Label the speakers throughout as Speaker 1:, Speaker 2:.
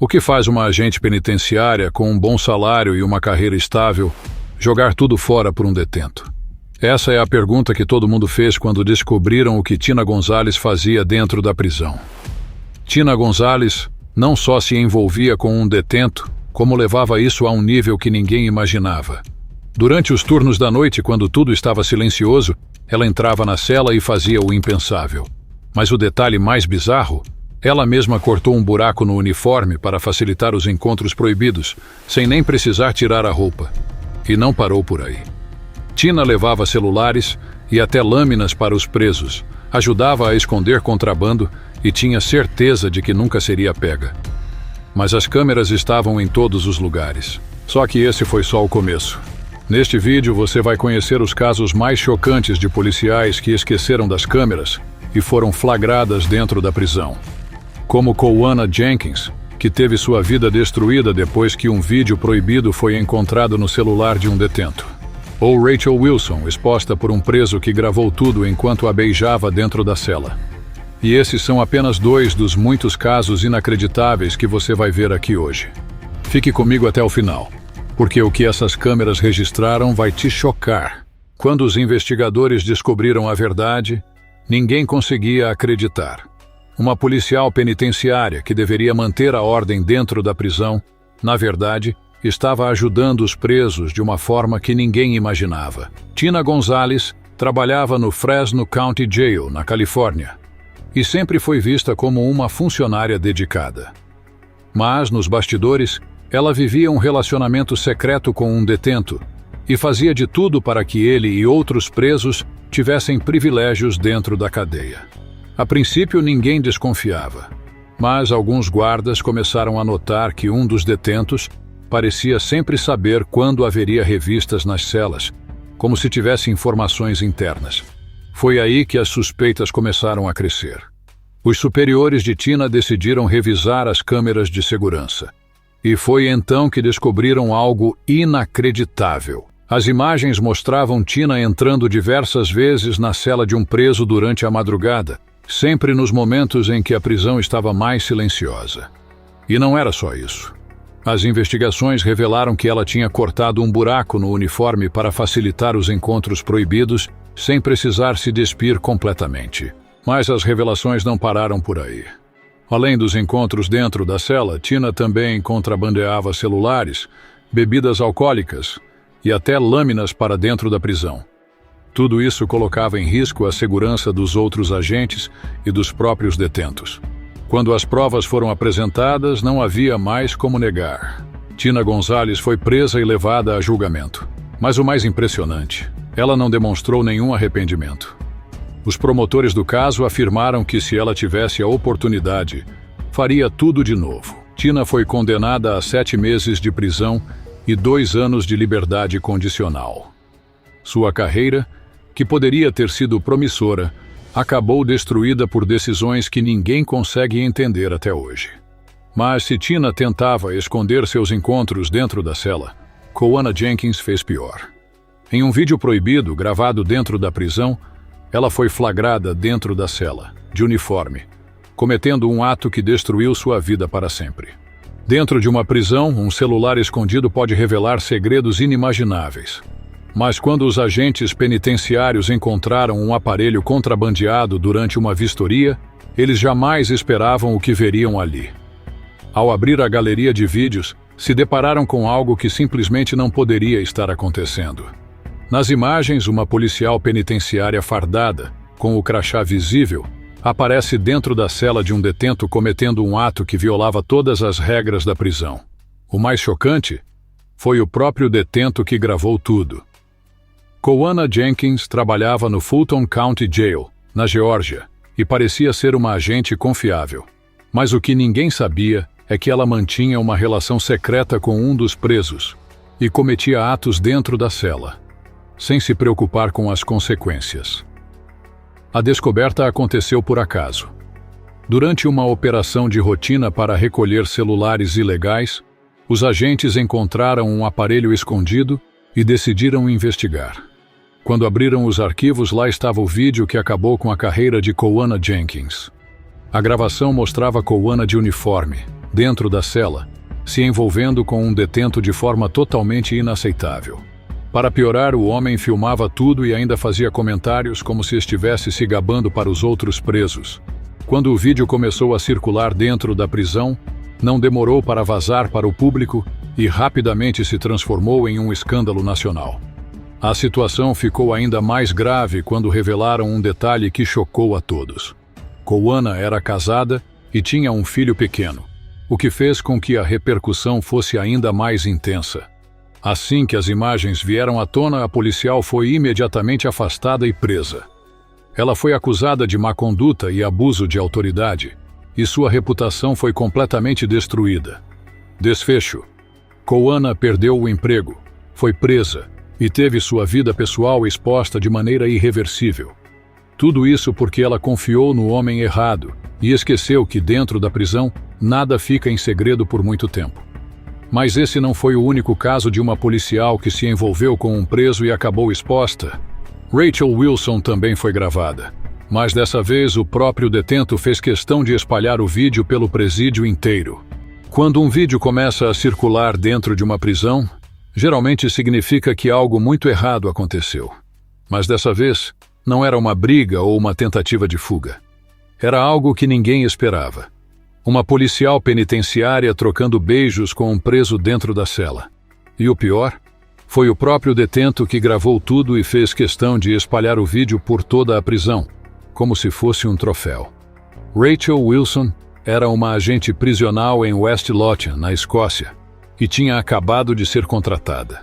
Speaker 1: O que faz uma agente penitenciária com um bom salário e uma carreira estável jogar tudo fora por um detento? Essa é a pergunta que todo mundo fez quando descobriram o que Tina Gonzalez fazia dentro da prisão. Tina Gonzalez não só se envolvia com um detento, como levava isso a um nível que ninguém imaginava. Durante os turnos da noite, quando tudo estava silencioso, ela entrava na cela e fazia o impensável. Mas o detalhe mais bizarro, ela mesma cortou um buraco no uniforme para facilitar os encontros proibidos, sem nem precisar tirar a roupa. E não parou por aí. Tina levava celulares e até lâminas para os presos, ajudava a esconder contrabando e tinha certeza de que nunca seria pega. Mas as câmeras estavam em todos os lugares. Só que esse foi só o começo. Neste vídeo você vai conhecer os casos mais chocantes de policiais que esqueceram das câmeras e foram flagradas dentro da prisão. Como Koana Jenkins, que teve sua vida destruída depois que um vídeo proibido foi encontrado no celular de um detento. Ou Rachel Wilson, exposta por um preso que gravou tudo enquanto a beijava dentro da cela. E esses são apenas 2 dos muitos casos inacreditáveis que você vai ver aqui hoje. Fique comigo até o final, porque o que essas câmeras registraram vai te chocar. Quando os investigadores descobriram a verdade, ninguém conseguia acreditar. Uma policial penitenciária que deveria manter a ordem dentro da prisão, na verdade, estava ajudando os presos de uma forma que ninguém imaginava. Tina Gonzalez trabalhava no Fresno County Jail, na Califórnia, e sempre foi vista como uma funcionária dedicada. Mas, nos bastidores, ela vivia um relacionamento secreto com um detento e fazia de tudo para que ele e outros presos tivessem privilégios dentro da cadeia. A princípio, ninguém desconfiava, mas alguns guardas começaram a notar que um dos detentos parecia sempre saber quando haveria revistas nas celas, como se tivesse informações internas. Foi aí que as suspeitas começaram a crescer. Os superiores de Tina decidiram revisar as câmeras de segurança. E foi então que descobriram algo inacreditável. As imagens mostravam Tina entrando diversas vezes na cela de um preso durante a madrugada, sempre nos momentos em que a prisão estava mais silenciosa. E não era só isso. As investigações revelaram que ela tinha cortado um buraco no uniforme para facilitar os encontros proibidos, sem precisar se despir completamente. Mas as revelações não pararam por aí. Além dos encontros dentro da cela, Tina também contrabandeava celulares, bebidas alcoólicas e até lâminas para dentro da prisão. Tudo isso colocava em risco a segurança dos outros agentes e dos próprios detentos. Quando as provas foram apresentadas, não havia mais como negar. Tina Gonzalez foi presa e levada a julgamento. Mas o mais impressionante, ela não demonstrou nenhum arrependimento. Os promotores do caso afirmaram que se ela tivesse a oportunidade, faria tudo de novo. Tina foi condenada a 7 meses de prisão e 2 anos de liberdade condicional. Sua carreira, que poderia ter sido promissora, acabou destruída por decisões que ninguém consegue entender até hoje. Mas se Tina tentava esconder seus encontros dentro da cela, Koana Jenkins fez pior. Em um vídeo proibido gravado dentro da prisão, ela foi flagrada dentro da cela, de uniforme, cometendo um ato que destruiu sua vida para sempre. Dentro de uma prisão, um celular escondido pode revelar segredos inimagináveis. Mas quando os agentes penitenciários encontraram um aparelho contrabandeado durante uma vistoria, eles jamais esperavam o que veriam ali. Ao abrir a galeria de vídeos, se depararam com algo que simplesmente não poderia estar acontecendo. Nas imagens, uma policial penitenciária fardada, com o crachá visível, aparece dentro da cela de um detento cometendo um ato que violava todas as regras da prisão. O mais chocante foi o próprio detento que gravou tudo. Koana Jenkins trabalhava no Fulton County Jail, na Geórgia, e parecia ser uma agente confiável. Mas o que ninguém sabia é que ela mantinha uma relação secreta com um dos presos e cometia atos dentro da cela, sem se preocupar com as consequências. A descoberta aconteceu por acaso. Durante uma operação de rotina para recolher celulares ilegais, os agentes encontraram um aparelho escondido e decidiram investigar. Quando abriram os arquivos, lá estava o vídeo que acabou com a carreira de Koana Jenkins. A gravação mostrava Koana de uniforme, dentro da cela, se envolvendo com um detento de forma totalmente inaceitável. Para piorar, o homem filmava tudo e ainda fazia comentários como se estivesse se gabando para os outros presos. Quando o vídeo começou a circular dentro da prisão, não demorou para vazar para o público e rapidamente se transformou em um escândalo nacional. A situação ficou ainda mais grave quando revelaram um detalhe que chocou a todos. Koana era casada e tinha um filho pequeno, o que fez com que a repercussão fosse ainda mais intensa. Assim que as imagens vieram à tona, a policial foi imediatamente afastada e presa. Ela foi acusada de má conduta e abuso de autoridade, e sua reputação foi completamente destruída. Desfecho: Koana perdeu o emprego, foi presa e teve sua vida pessoal exposta de maneira irreversível. Tudo isso porque ela confiou no homem errado e esqueceu que dentro da prisão nada fica em segredo por muito tempo. Mas esse não foi o único caso de uma policial que se envolveu com um preso e acabou exposta. Rachel Wilson também foi gravada, mas dessa vez o próprio detento fez questão de espalhar o vídeo pelo presídio inteiro. Quando um vídeo começa a circular dentro de uma prisão, geralmente significa que algo muito errado aconteceu. Mas dessa vez, não era uma briga ou uma tentativa de fuga. Era algo que ninguém esperava. Uma policial penitenciária trocando beijos com um preso dentro da cela. E o pior, foi o próprio detento que gravou tudo e fez questão de espalhar o vídeo por toda a prisão, como se fosse um troféu. Rachel Wilson era uma agente prisional em West Lothian, na Escócia, e tinha acabado de ser contratada.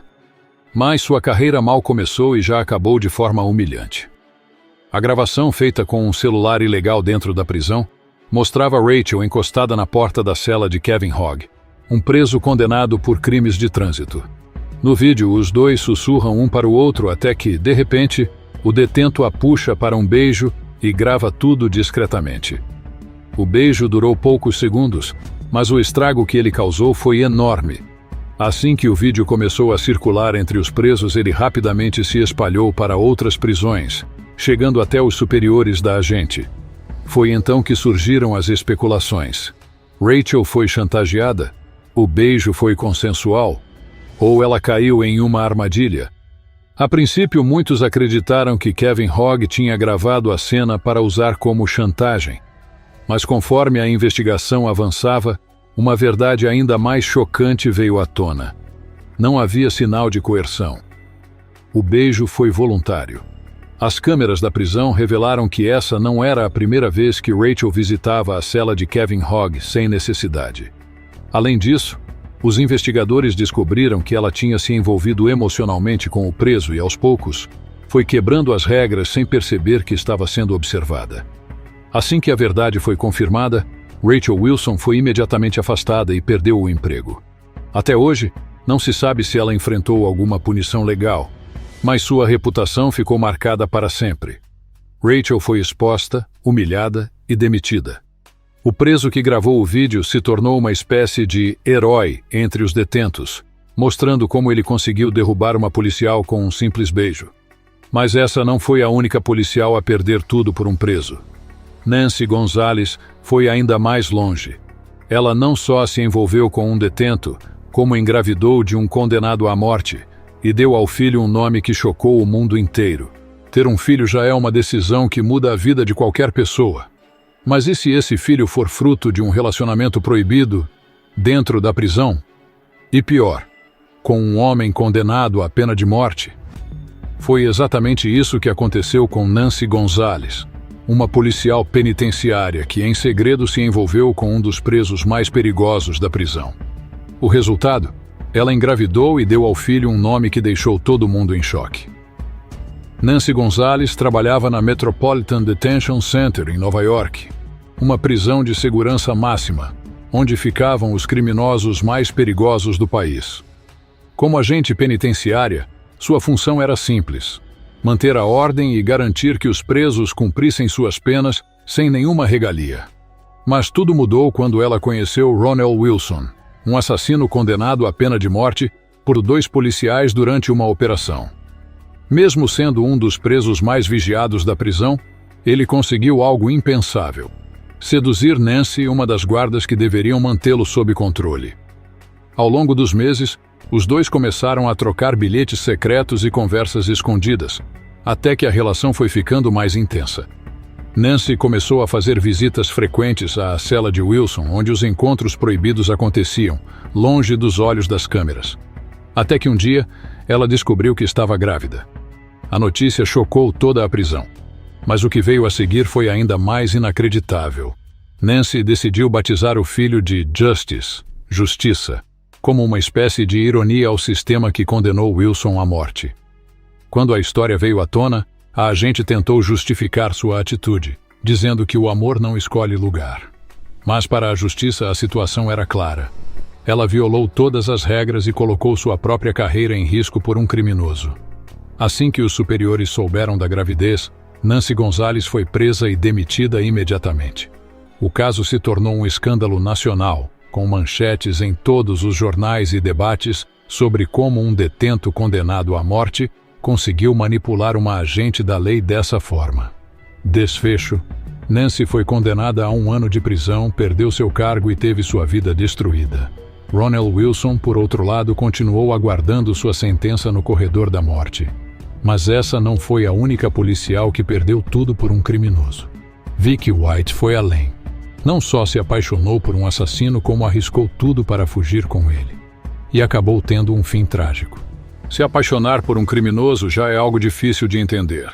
Speaker 1: Mas sua carreira mal começou e já acabou de forma humilhante. A gravação, feita com um celular ilegal dentro da prisão, mostrava Rachel encostada na porta da cela de Kevin Hogg, um preso condenado por crimes de trânsito. No vídeo, os dois sussurram um para o outro até que, de repente, o detento a puxa para um beijo e grava tudo discretamente. O beijo durou poucos segundos, mas o estrago que ele causou foi enorme. Assim que o vídeo começou a circular entre os presos, ele rapidamente se espalhou para outras prisões, chegando até os superiores da agente. Foi então que surgiram as especulações. Rachel foi chantageada? O beijo foi consensual? Ou ela caiu em uma armadilha? A princípio, muitos acreditaram que Kevin Hogg tinha gravado a cena para usar como chantagem. Mas conforme a investigação avançava, uma verdade ainda mais chocante veio à tona. Não havia sinal de coerção. O beijo foi voluntário. As câmeras da prisão revelaram que essa não era a primeira vez que Rachel visitava a cela de Kevin Hogg sem necessidade. Além disso, os investigadores descobriram que ela tinha se envolvido emocionalmente com o preso e, aos poucos, foi quebrando as regras sem perceber que estava sendo observada. Assim que a verdade foi confirmada, Rachel Wilson foi imediatamente afastada e perdeu o emprego. Até hoje, não se sabe se ela enfrentou alguma punição legal, mas sua reputação ficou marcada para sempre. Rachel foi exposta, humilhada e demitida. O preso que gravou o vídeo se tornou uma espécie de herói entre os detentos, mostrando como ele conseguiu derrubar uma policial com um simples beijo. Mas essa não foi a única policial a perder tudo por um preso. Nancy Gonzalez foi ainda mais longe. Ela não só se envolveu com um detento, como engravidou de um condenado à morte e deu ao filho um nome que chocou o mundo inteiro. Ter um filho já é uma decisão que muda a vida de qualquer pessoa. Mas e se esse filho for fruto de um relacionamento proibido dentro da prisão? E pior, com um homem condenado à pena de morte? Foi exatamente isso que aconteceu com Nancy Gonzalez, uma policial penitenciária que em segredo se envolveu com um dos presos mais perigosos da prisão. O resultado? Ela engravidou e deu ao filho um nome que deixou todo mundo em choque. Nancy Gonzalez trabalhava na Metropolitan Detention Center, em Nova York, uma prisão de segurança máxima, onde ficavam os criminosos mais perigosos do país. Como agente penitenciária, sua função era simples: manter a ordem e garantir que os presos cumprissem suas penas sem nenhuma regalia. Mas tudo mudou quando ela conheceu Ronell Wilson, um assassino condenado à pena de morte por 2 policiais durante uma operação. Mesmo sendo um dos presos mais vigiados da prisão, ele conseguiu algo impensável: seduzir Nancy, uma das guardas que deveriam mantê-lo sob controle. Ao longo dos meses, os dois começaram a trocar bilhetes secretos e conversas escondidas, até que a relação foi ficando mais intensa. Nancy começou a fazer visitas frequentes à cela de Wilson, onde os encontros proibidos aconteciam, longe dos olhos das câmeras. Até que um dia, ela descobriu que estava grávida. A notícia chocou toda a prisão. Mas o que veio a seguir foi ainda mais inacreditável. Nancy decidiu batizar o filho de Justice, Justiça, como uma espécie de ironia ao sistema que condenou Wilson à morte. Quando a história veio à tona, a agente tentou justificar sua atitude, dizendo que o amor não escolhe lugar. Mas para a justiça a situação era clara. Ela violou todas as regras e colocou sua própria carreira em risco por um criminoso. Assim que os superiores souberam da gravidez, Nancy Gonzalez foi presa e demitida imediatamente. O caso se tornou um escândalo nacional, com manchetes em todos os jornais e debates sobre como um detento condenado à morte conseguiu manipular uma agente da lei dessa forma. Desfecho: Nancy foi condenada a 1 ano de prisão, perdeu seu cargo e teve sua vida destruída. Ronald Wilson, por outro lado, continuou aguardando sua sentença no corredor da morte. Mas essa não foi a única policial que perdeu tudo por um criminoso. Vicky White foi além. Não só se apaixonou por um assassino, como arriscou tudo para fugir com ele. E acabou tendo um fim trágico. Se apaixonar por um criminoso já é algo difícil de entender.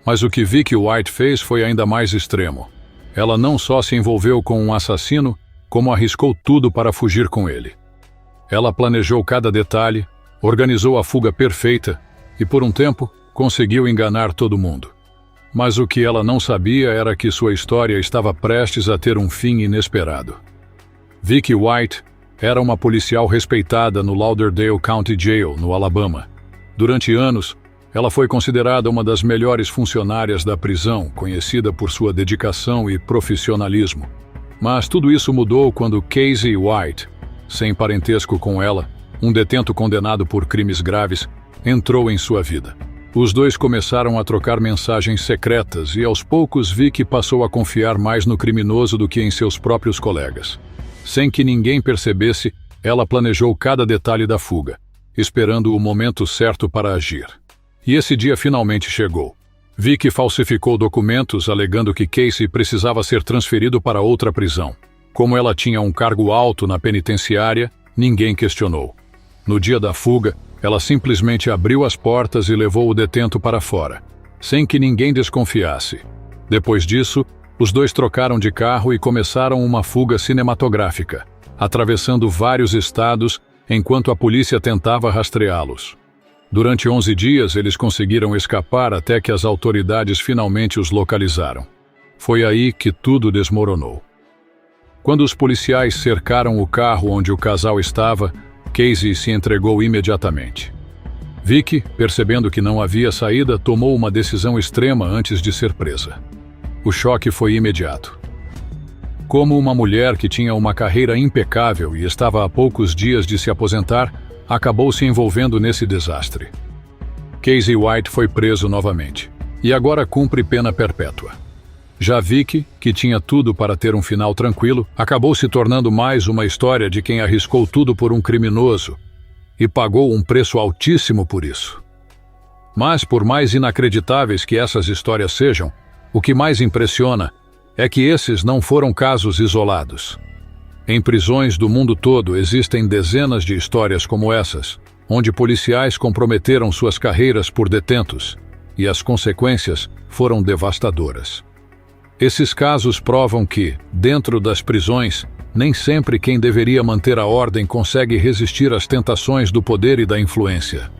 Speaker 1: Mas o que Vicky White fez foi ainda mais extremo. Ela não só se envolveu com um assassino, como arriscou tudo para fugir com ele. Ela planejou cada detalhe, organizou a fuga perfeita e, por um tempo, conseguiu enganar todo mundo. Mas o que ela não sabia era que sua história estava prestes a ter um fim inesperado. Vicky White era uma policial respeitada no Lauderdale County Jail, no Alabama. Durante anos, ela foi considerada uma das melhores funcionárias da prisão, conhecida por sua dedicação e profissionalismo. Mas tudo isso mudou quando Casey White, sem parentesco com ela, um detento condenado por crimes graves, entrou em sua vida. Os dois começaram a trocar mensagens secretas e, aos poucos, Vicky passou a confiar mais no criminoso do que em seus próprios colegas. Sem que ninguém percebesse, ela planejou cada detalhe da fuga, esperando o momento certo para agir. E esse dia finalmente chegou. Vicky falsificou documentos alegando que Casey precisava ser transferido para outra prisão. Como ela tinha um cargo alto na penitenciária, ninguém questionou. No dia da fuga, ela simplesmente abriu as portas e levou o detento para fora, sem que ninguém desconfiasse. Depois disso, os dois trocaram de carro e começaram uma fuga cinematográfica, atravessando vários estados enquanto a polícia tentava rastreá-los. Durante 11 dias, eles conseguiram escapar até que as autoridades finalmente os localizaram. Foi aí que tudo desmoronou. Quando os policiais cercaram o carro onde o casal estava, Casey se entregou imediatamente. Vicky, percebendo que não havia saída, tomou uma decisão extrema antes de ser presa. O choque foi imediato. Como uma mulher que tinha uma carreira impecável e estava a poucos dias de se aposentar, acabou se envolvendo nesse desastre. Casey White foi preso novamente, e agora cumpre pena perpétua. Já Vicky, que tinha tudo para ter um final tranquilo, acabou se tornando mais uma história de quem arriscou tudo por um criminoso e pagou um preço altíssimo por isso. Mas, por mais inacreditáveis que essas histórias sejam, o que mais impressiona é que esses não foram casos isolados. Em prisões do mundo todo existem dezenas de histórias como essas, onde policiais comprometeram suas carreiras por detentos, e as consequências foram devastadoras. Esses casos provam que, dentro das prisões, nem sempre quem deveria manter a ordem consegue resistir às tentações do poder e da influência.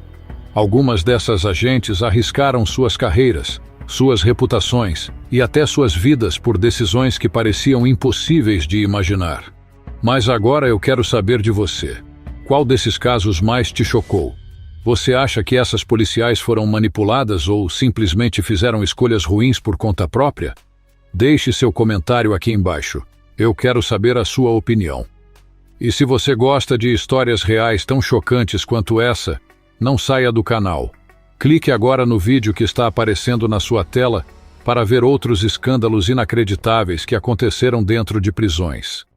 Speaker 1: Algumas dessas agentes arriscaram suas carreiras, suas reputações e até suas vidas por decisões que pareciam impossíveis de imaginar. Mas agora eu quero saber de você. Qual desses casos mais te chocou? Você acha que essas policiais foram manipuladas ou simplesmente fizeram escolhas ruins por conta própria? Deixe seu comentário aqui embaixo. Eu quero saber a sua opinião. E se você gosta de histórias reais tão chocantes quanto essa, não saia do canal. Clique agora no vídeo que está aparecendo na sua tela para ver outros escândalos inacreditáveis que aconteceram dentro de prisões.